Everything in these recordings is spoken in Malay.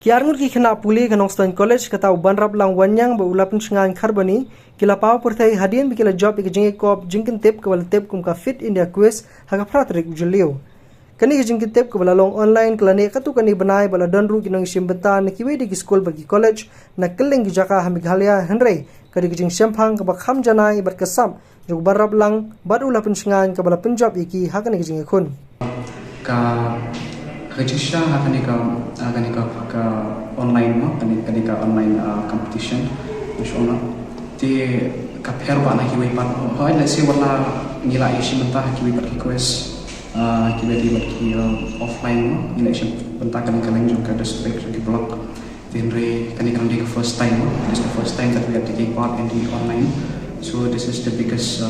Kiarngur ki kena puli ke Nongstoin College kata uban rap lang wanyang ba ulapin sengan karbani kila pau pertai hadian bikila job ikajingi kop jingkin tip kawal tip kum ka Fit India quiz haga pratrik julio. Kani ikajingkin tip kawal long online kelani katu kani benai bala danru kinong simbenta na kiwe di school bagi college na keling ki jaka hamighalia henry kadi ikajing sempang ka bakham janai bat kasam jog barap lang bad ulapin sengan ka bala penjob iki haga ikajingi kun. Registrar akan ke online online competition nasional di kapher ba na kiwi pat hoy la si wala nila isi mentah kiwi pat quiz kiwi di pat offline nila isi mentah kan juga district di blog tenre kan di first time this is the first time that we have to take part in the online, so this is the biggest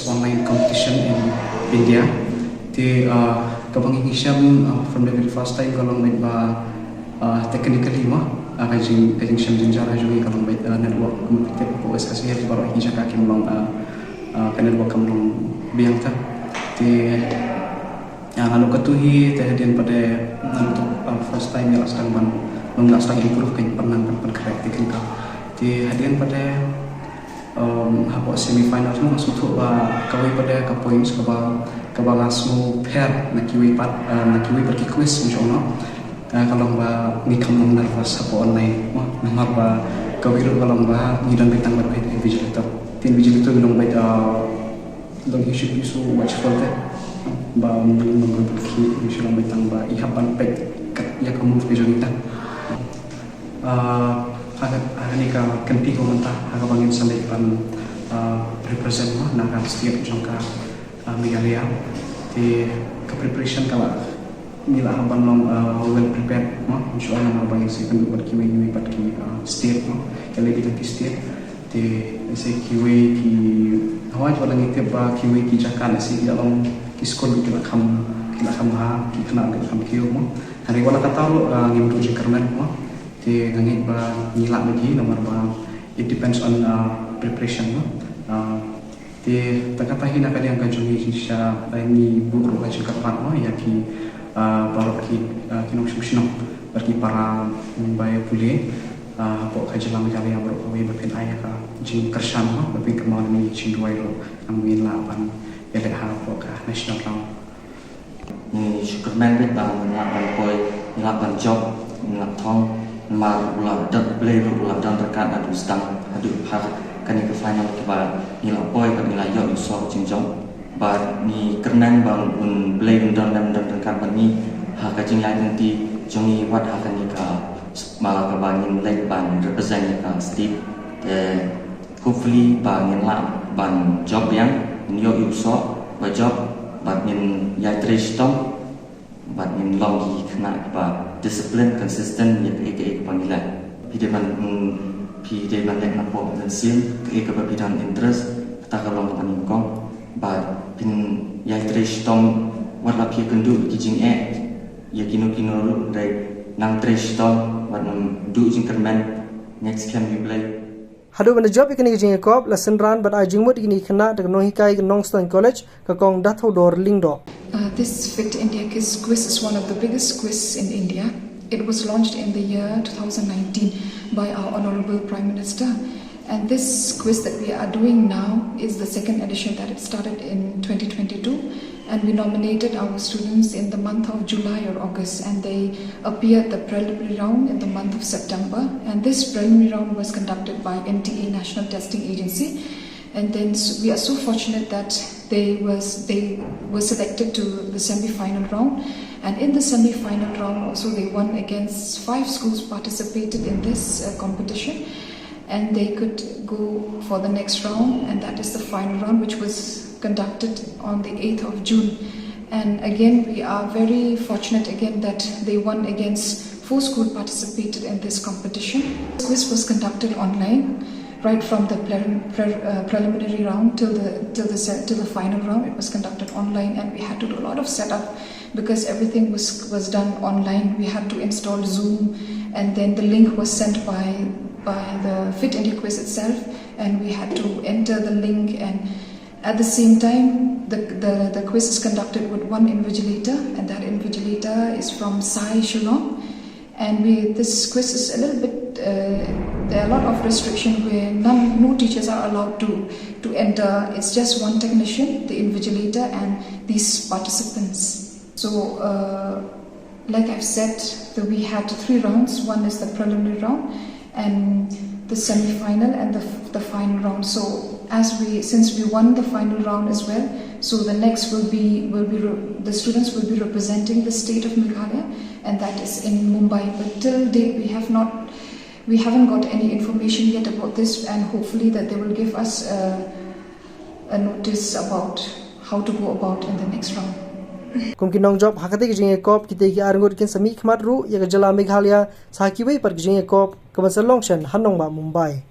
online competition in India. Di kabang Hisham from the very first time kalau main ba technically kajing Hisham jinjara juga kalau main network kompetitif OS kasih di baru ini jaka kim long network kam long biang ta di lalu ketuhi terhadian pada untuk first time yang sedang long sedang improve kan pernah praktik kan di hadian pada habo semifinal semua masuk tu kawai pada ke points ke balasmu pair nak kiwi pergi quiz insyaallah kalau ba ngikam nang nervous habo online namar ba kawai ru kalau ba ngidan bitang ba invigilator bilong ba long issue isu watchful te ba menggunakan insyaallah bitang ba ihapan pek ya kamu visualita ini kenti komentar agak bangin sampai represent nak setiap jangka Meghalaya di preparation kalau nila haban long well prepared insyaallah nak bangin si penduk berkiwi pergi state kalau kita di state di si kiwi ki awal orang itu ba kiwi ki jakan si dalam di sekolah kita kam ha kita nak kam kiu hari wala kata lu ngimtu jekermen di ngangit ba nilak lagi nomor ba it depends on preparation di takatahin akan yang kajungi sisa ini buru aja kerpan ya ki baru ki kinong susno bagi para membayar pulih pok kajilan kali yang berkawin berpin ayah ka jing kersan berpin kemauan ni cinduai lo angin lapan elek ha pok national round ni superman bet bang lapan koi lapan job laptop mar ular dan play ular dan rekan adu stang adu har kani ke final ke ba ni la boy ba ni la yo so jingjong ba ni kernan bang un play dan rekan ba ni ha ka jing lai nanti jongi wat ha kani ka ma ka ba ni lek ban represent ka steve hopefully ba ni la ban job yang ni yo so ba job ba ni ya tristom ba ni long ki kena ba discipline consistent yang ke panggilan pideman lek na po dan sim ke bidang interest kata kalau paning kong ba pin ya trish tom wala pi kendu kijing ya kino lu dai nang trish tom wat nam du jing kerman next can we play Hadu benda job ikani kijing kop lesson run but ajing mut ikini kena dengan hikai ke Nongstoin College ke kong datho dor lingdo. This Fit India quiz is one of the biggest quiz in India. It was launched in the year 2019 by our Honorable Prime Minister, and this quiz that we are doing now is the second edition that it started in 2022, and we nominated our students in the month of July or August, and they appeared the preliminary round in the month of September, and this preliminary round was conducted by NTA National Testing Agency, and then we are so fortunate that they were selected to the semi-final round. And in the semi-final round also they won against 5 schools participated in this competition, and they could go for the next round, and that is the final round, which was conducted on the 8th of June. And again we are very fortunate again that they won against 4 schools participated in this competition. This quiz was conducted online right from the preliminary round till the final round. It was conducted online, and we had to do a lot of setup because everything was done online. We had to install Zoom, and then the link was sent by the Fit India quiz itself, and we had to enter the link, and at the same time the quiz is conducted with one invigilator, and that invigilator is from Sai Shillong, And this quiz is a little bit, there are a lot of restriction where no teachers are allowed to enter. It's just one technician, the invigilator, and these participants. So, like I've said, we had 3 rounds. One is the preliminary round, and the semi-final, and the final round. So, since we won the final round as well, so the next the students will be representing the state of Meghalaya, and that is in Mumbai. But till date, we haven't got any information yet about this, and hopefully that they will give us a notice about how to go about in the next round. Kum kinong job hakate ki jinge kop kite ki arngot kin sami khmat ru ya jala Meghalaya sakiwei par ki jinge kop kaban Longshan Hanong Mumbai.